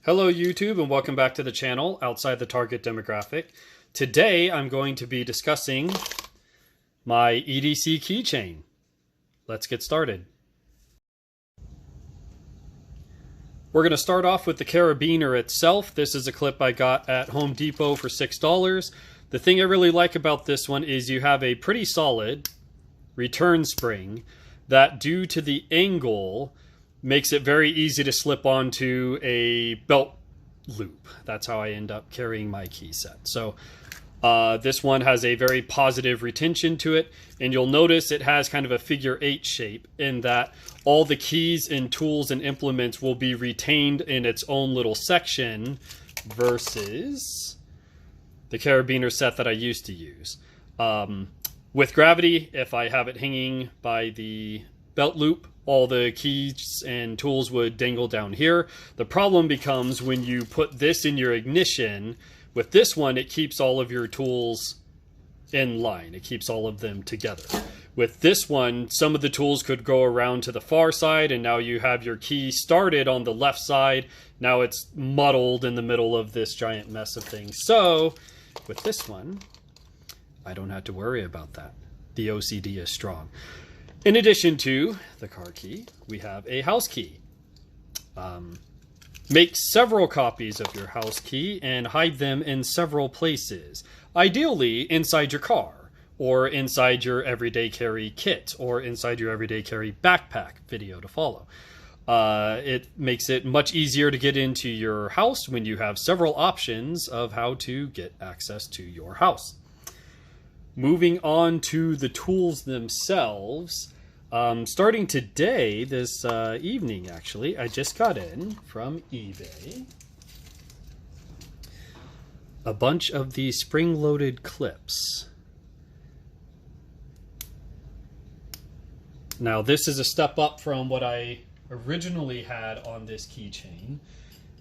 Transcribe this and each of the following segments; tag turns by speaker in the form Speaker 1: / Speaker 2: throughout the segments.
Speaker 1: Hello YouTube and welcome back to the channel outside the target demographic. Today I'm going to be discussing my EDC keychain. Let's get started. We're going to start off with the Carabiner itself. This is a clip I got at Home Depot for $6. The thing I really like about this one is you have a pretty solid return spring that, due to the angle, makes it very easy to slip onto a belt loop. That's how I end up carrying my key set. So this one has a very positive retention to it, and you'll notice it has kind of a figure 8 shape in that all the keys and tools and implements will be retained in its own little section versus the Carabiner set that I used to use. With gravity, if I have it hanging by the belt loop, all the keys and tools would dangle down here. The problem becomes when you put this in your ignition. With this one, it keeps all of your tools in line. It keeps all of them together. With this one, some of the tools could go around to the far side, and now you have your key started on the left side. Now it's muddled in the middle of this giant mess of things. So with this one, I don't have to worry about that. The OCD is strong. In addition to the car key, we have a house key. Make several copies of your house key and hide them in several places. Ideally inside your car, or inside your everyday carry kit, or inside your everyday carry backpack. Video to follow. It makes it much easier to get into your house when you have several options of how to get access to your house. Moving on to the tools themselves. Starting today, this evening actually, I just got in from eBay a bunch of these spring-loaded clips. Now this is a step up from what I originally had on this keychain,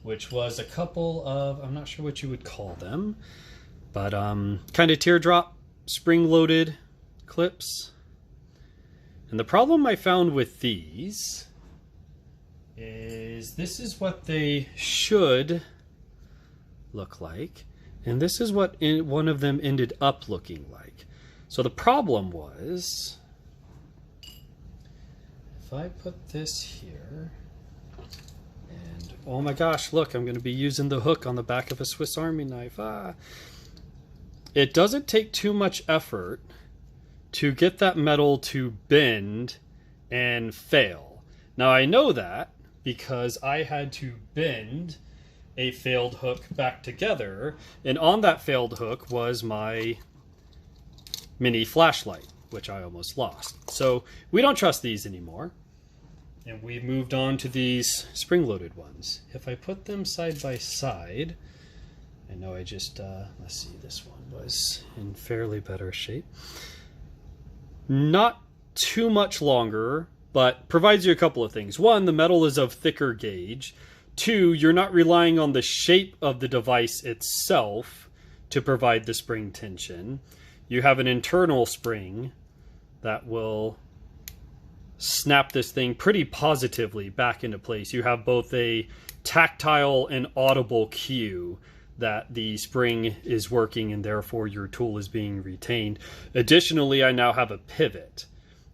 Speaker 1: which was a couple of, I'm not sure what you would call them, but kind of teardrop spring-loaded clips. And the problem I found with these is this is what they should look like, and this is what one of them ended up looking like. So the problem was, if I put this here, and oh my gosh, look, I'm going to be using the hook on the back of a Swiss Army knife. It doesn't take too much effort to get that metal to bend and fail. Now I know that because I had to bend a failed hook back together, and on that failed hook was my mini flashlight, which I almost lost. So we don't trust these anymore, and we moved on to these spring-loaded ones. If I put them side by side, I know I just, let's see, this one was in fairly better shape. Not too much longer, but provides you a couple of things. One, the metal is of thicker gauge. Two, you're not relying on the shape of the device itself to provide the spring tension. You have an internal spring that will snap this thing pretty positively back into place. You have both a tactile and audible cue that the spring is working and therefore your tool is being retained. Additionally, I now have a pivot,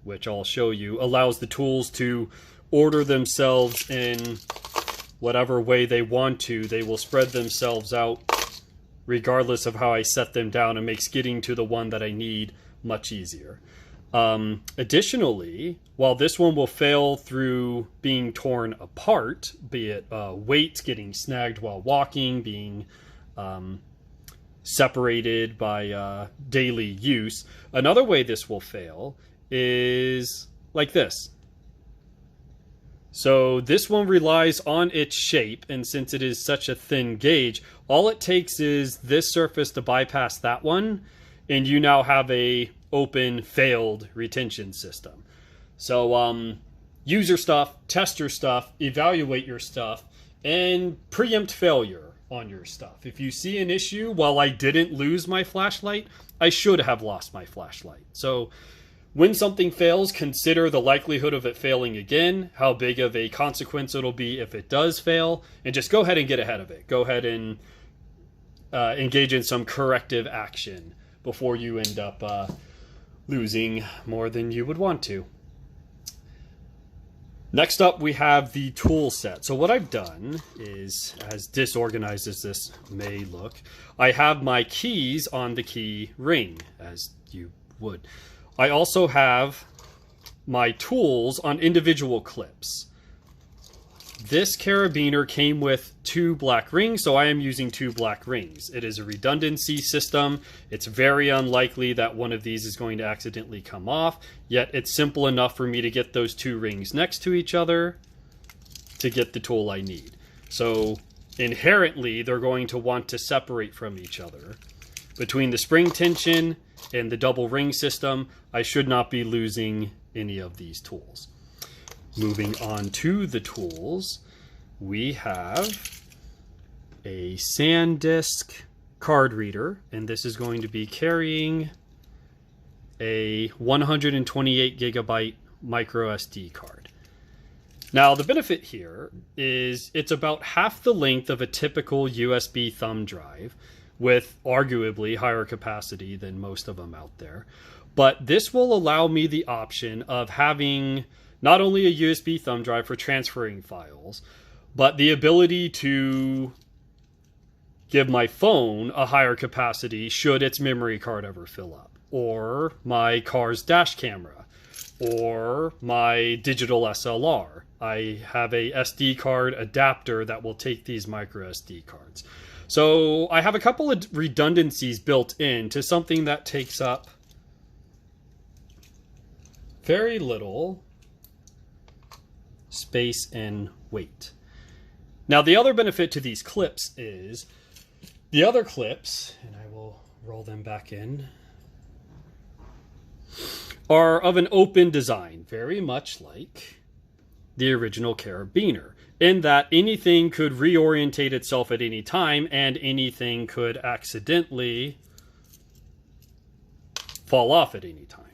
Speaker 1: which I'll show you, allows the tools to order themselves in whatever way they want to. They will spread themselves out regardless of how I set them down, and makes getting to the one that I need much easier. Additionally, while this one will fail through being torn apart, be it weights getting snagged while walking, being separated by daily use, another way this will fail is like this. So this one relies on its shape, and since it is such a thin gauge, all it takes is this surface to bypass that one, and you now have a open failed retention system. So use your stuff, test your stuff, evaluate your stuff, and preempt failure on your stuff. If you see an issue, while I didn't lose my flashlight, I should have lost my flashlight. So When something fails, consider the likelihood of it failing again, how big of a consequence it'll be if it does fail, and just go ahead and get ahead of it. Go ahead and engage in some corrective action before you end up losing more than you would want to. Next up, we have the tool set. So what I've done is, as disorganized as this may look, I have my keys on the key ring, as you would. I also have my tools on individual clips. This carabiner came with 2 black rings, so I am using 2 black rings. It is a redundancy system. It's very unlikely that one of these is going to accidentally come off, yet it's simple enough for me to get those 2 rings next to each other to get the tool I need. So inherently, they're going to want to separate from each other. Between the spring tension and the double ring system, I should not be losing any of these tools. Moving on to the tools, we have a SanDisk card reader, and this is going to be carrying a 128 gigabyte micro SD card. Now, the benefit here is it's about half the length of a typical USB thumb drive, with arguably higher capacity than most of them out there. But this will allow me the option of having not only a USB thumb drive for transferring files, but the ability to give my phone a higher capacity should its memory card ever fill up, or my car's dash camera, or my digital SLR. I have a SD card adapter that will take these micro SD cards. So I have a couple of redundancies built in to something that takes up very little space and weight. Now, the other benefit to these clips is the other clips, and I will roll them back in, are of an open design, very much like the original carabiner, in that anything could reorientate itself at any time and anything could accidentally fall off at any time.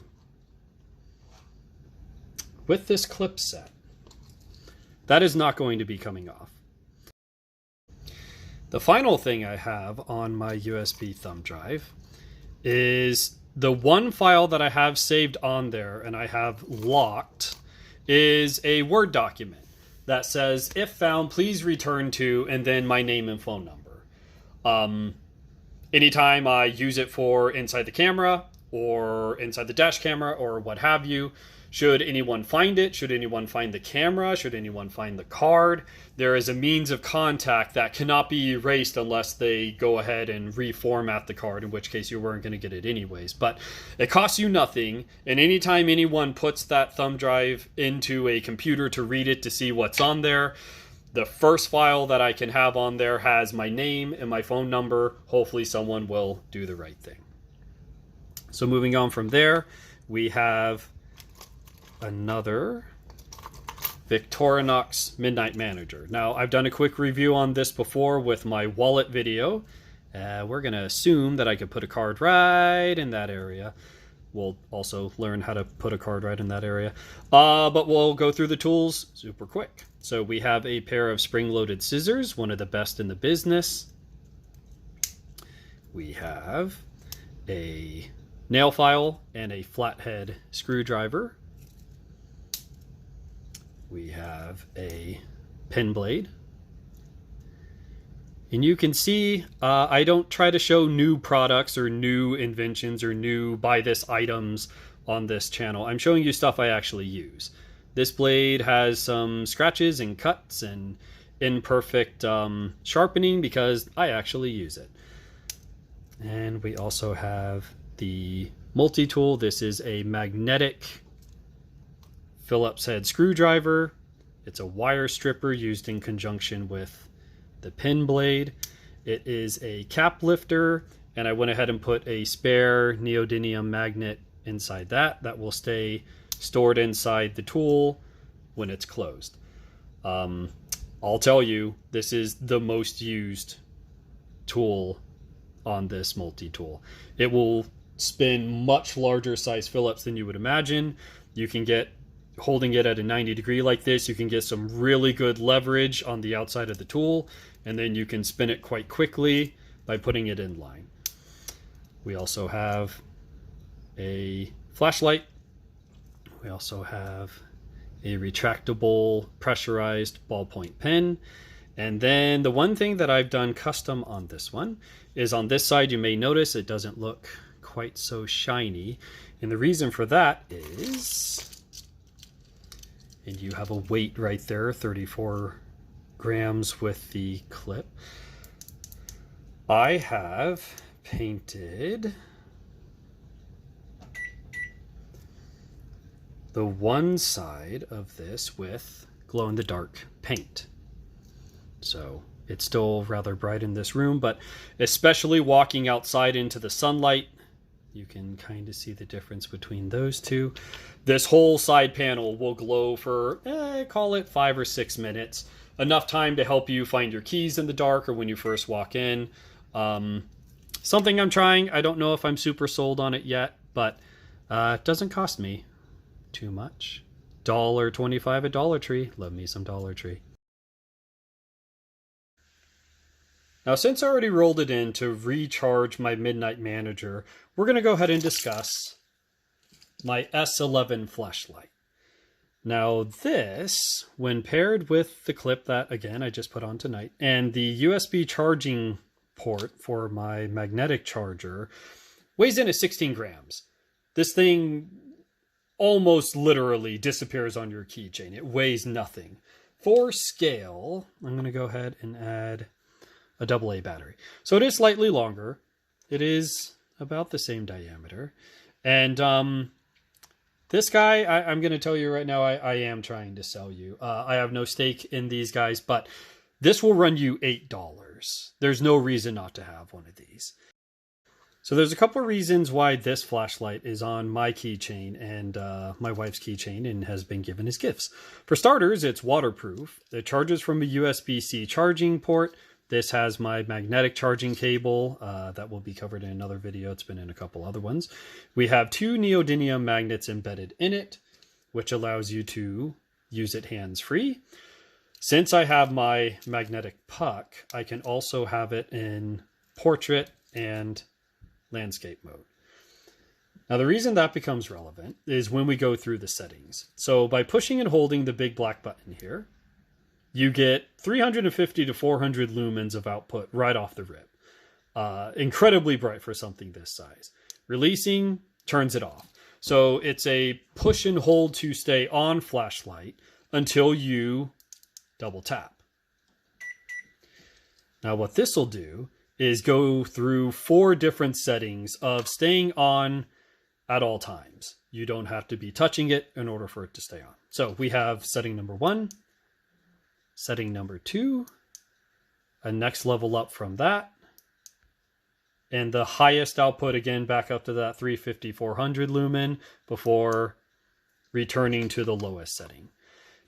Speaker 1: With this clip set, that is not going to be coming off. The final thing I have on my USB thumb drive is the one file that I have saved on there and I have locked is a Word document that says, if found, please return to, and then my name and phone number. Anytime I use it for inside the camera or inside the dash camera or what have you, should anyone find it, should anyone find the camera, should anyone find the card, there is a means of contact that cannot be erased unless they go ahead and reformat the card, in which case you weren't going to get it anyways. But it costs you nothing, and anytime anyone puts that thumb drive into a computer to read it to see what's on there, the first file that I can have on there has my name and my phone number. Hopefully someone will do the right thing. So moving on from there, we have another Victorinox Midnight Manager. Now, I've done a quick review on this before with my wallet video. We're going to assume that I could put a card right in that area. We'll also learn how to put a card right in that area. But we'll go through the tools super quick. So we have a pair of spring-loaded scissors, one of the best in the business. We have a nail file and a flathead screwdriver. We have a pen blade. And you can see I don't try to show new products or new inventions or new buy this items on this channel. I'm showing you stuff I actually use. This blade has some scratches and cuts and imperfect sharpening because I actually use it. And we also have the multi-tool. This is a magnetic Phillips head screwdriver. It's a wire stripper used in conjunction with the pen blade. It is a cap lifter, and I went ahead and put a spare neodymium magnet inside that will stay stored inside the tool when it's closed. I'll tell you, this is the most used tool on this multi-tool. It will spin much larger size Phillips than you would imagine. You can get, holding it at a 90 degree like this, you can get some really good leverage on the outside of the tool, and then you can spin it quite quickly by putting it in line. We also have a flashlight. We also have a retractable pressurized ballpoint pen. And then the one thing that I've done custom on this one is on this side, you may notice it doesn't look quite so shiny. And the reason for that is, and you have a weight right there, 34 grams with the clip. I have painted the one side of this with glow-in-the-dark paint. So it's still rather bright in this room, but especially walking outside into the sunlight, you can kind of see the difference between those two. This whole side panel will glow for, call it 5 or 6 minutes. Enough time to help you find your keys in the dark or when you first walk in. Something I'm trying. I don't know if I'm super sold on it yet, but it doesn't cost me too much. $1.25 at Dollar Tree. Love me some Dollar Tree. Now, since I already rolled it in to recharge my Midnight Manager, we're going to go ahead and discuss my S11 flashlight. Now this, when paired with the clip that, again, I just put on tonight, and the USB charging port for my magnetic charger, weighs in at 16 grams. This thing almost literally disappears on your keychain. It weighs nothing. For scale, I'm going to go ahead and add a AA battery. So it is slightly longer. It is about the same diameter. And this guy, I'm going to tell you right now, I am trying to sell you. I have no stake in these guys, but this will run you $8. There's no reason not to have one of these. So there's a couple of reasons why this flashlight is on my keychain and my wife's keychain and has been given as gifts. For starters, it's waterproof. It charges from a USB-C charging port. This has my magnetic charging cable that will be covered in another video. It's been in a couple other ones. We have 2 neodymium magnets embedded in it, which allows you to use it hands-free. Since I have my magnetic puck, I can also have it in portrait and landscape mode. Now, the reason that becomes relevant is when we go through the settings. So by pushing and holding the big black button here, you get 350 to 400 lumens of output right off the rip. Incredibly bright for something this size. Releasing turns it off. So it's a push and hold to stay on flashlight until you double tap. Now what this will do is go through 4 different settings of staying on at all times. You don't have to be touching it in order for it to stay on. So we have setting number 1, setting number 2, a next level up from that, and the highest output again back up to that 350, 400 lumen before returning to the lowest setting.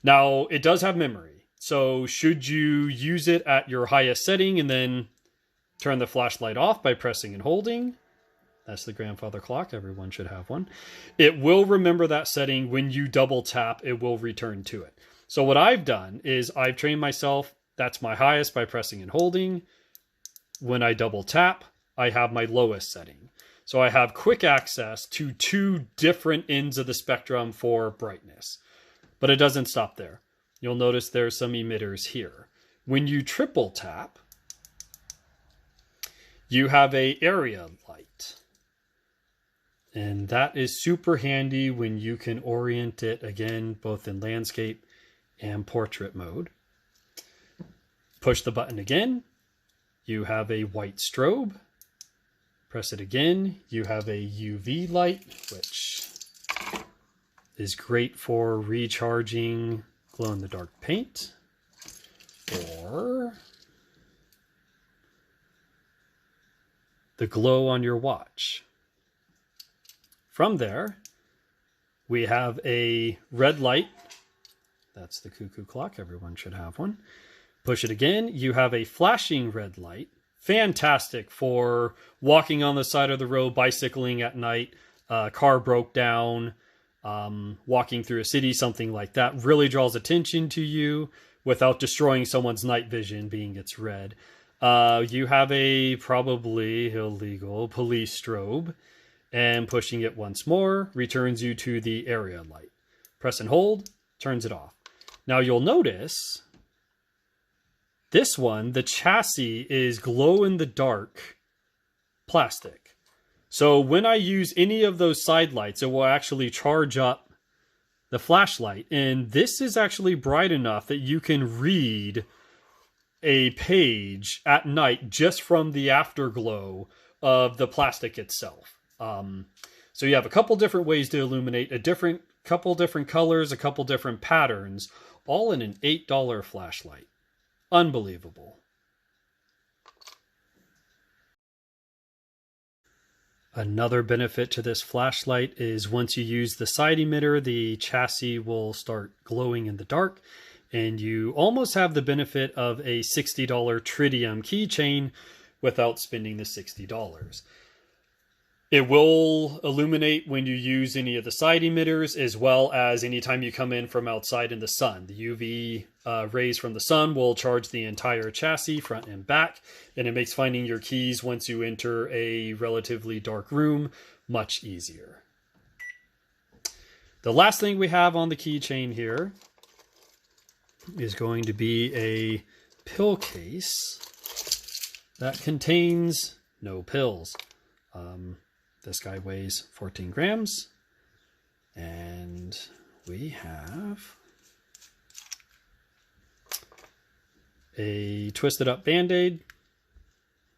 Speaker 1: Now it does have memory. So should you use it at your highest setting and then turn the flashlight off by pressing and holding, that's the grandfather clock, everyone should have one, it will remember that setting. When you double tap, it will return to it. So what I've done is I've trained myself, that's my highest by pressing and holding. When I double tap, I have my lowest setting. So I have quick access to 2 different ends of the spectrum for brightness. But it doesn't stop there. You'll notice there's some emitters here. When you triple tap, you have an area light. And that is super handy when you can orient it, again, both in landscape and portrait mode. Push the button again, you have a white strobe. Press it again, you have a UV light, which is great for recharging glow-in-the-dark paint, or the glow on your watch. From there, we have a red light. That's the cuckoo clock. Everyone should have one. Push it again. You have a flashing red light fantastic for walking on the side of the road, bicycling at night, car broke down, walking through a city, something like that. Really draws attention to you without destroying someone's night vision, being it's red. You have a probably illegal police strobe, and pushing it once more returns you to the area light. Press and hold, turns it off. Now you'll notice this one, the chassis is glow-in-the-dark plastic. So when I use any of those side lights, it will actually charge up the flashlight. And this is actually bright enough that you can read a page at night just from the afterglow of the plastic itself. So you have a couple different ways to illuminate, couple different colors, a couple different patterns, all in an $8 flashlight. Unbelievable. Another benefit to this flashlight is once you use the side emitter, the chassis will start glowing in the dark, and you almost have the benefit of a $60 tritium keychain without spending the $60. It will illuminate when you use any of the side emitters, as well as anytime you come in from outside in the sun. The UV rays from the sun will charge the entire chassis, front and back, and it makes finding your keys once you enter a relatively dark room much easier. The last thing we have on the keychain here is going to be a pill case that contains no pills. This guy weighs 14 grams, and we have a twisted up Band-Aid,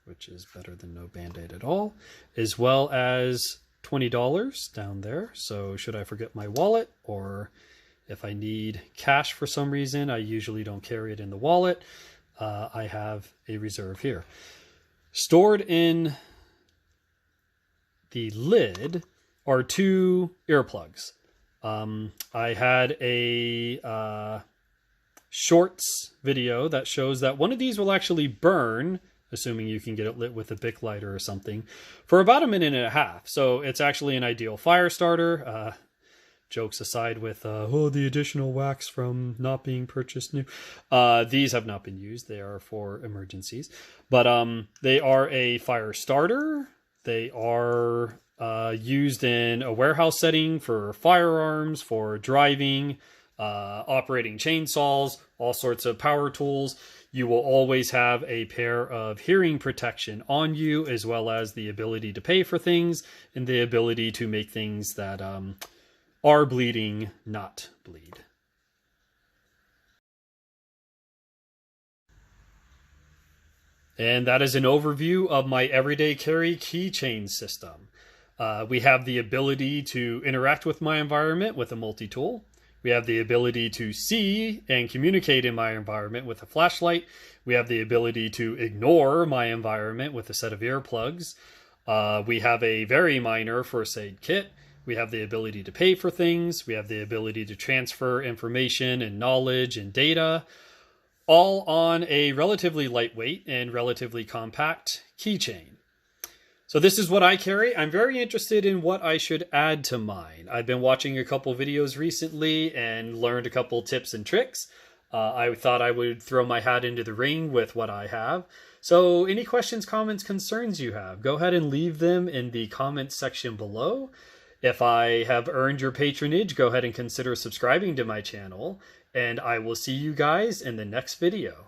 Speaker 1: which is better than no Band-Aid at all, as well as $20 down there. So should I forget my wallet, or if I need cash for some reason, I usually don't carry it in the wallet, I have a reserve here. Stored in the lid are 2 earplugs. I had a shorts video that shows that one of these will actually burn, assuming you can get it lit with a Bic lighter or something, for about 1.5 minutes. So it's actually an ideal fire starter. Jokes aside with, the additional wax from not being purchased new. These have not been used. They are for emergencies. But they are a fire starter. They are used in a warehouse setting for firearms, for driving, operating chainsaws, all sorts of power tools. You will always have a pair of hearing protection on you, as well as the ability to pay for things and the ability to make things that are bleeding not bleed. And that is an overview of my everyday carry keychain system. We have the ability to interact with my environment with a multi-tool. We have the ability to see and communicate in my environment with a flashlight. We have the ability to ignore my environment with a set of earplugs. We have a very minor first aid kit. We have the ability to pay for things. We have the ability to transfer information and knowledge and data, all on a relatively lightweight and relatively compact keychain. So this is what I carry. I'm very interested in what I should add to mine. I've been watching a couple videos recently and learned a couple tips and tricks. I thought I would throw my hat into the ring with what I have. So any questions, comments, concerns you have, go ahead and leave them in the comments section below. If I have earned your patronage, go ahead and consider subscribing to my channel, and I will see you guys in the next video.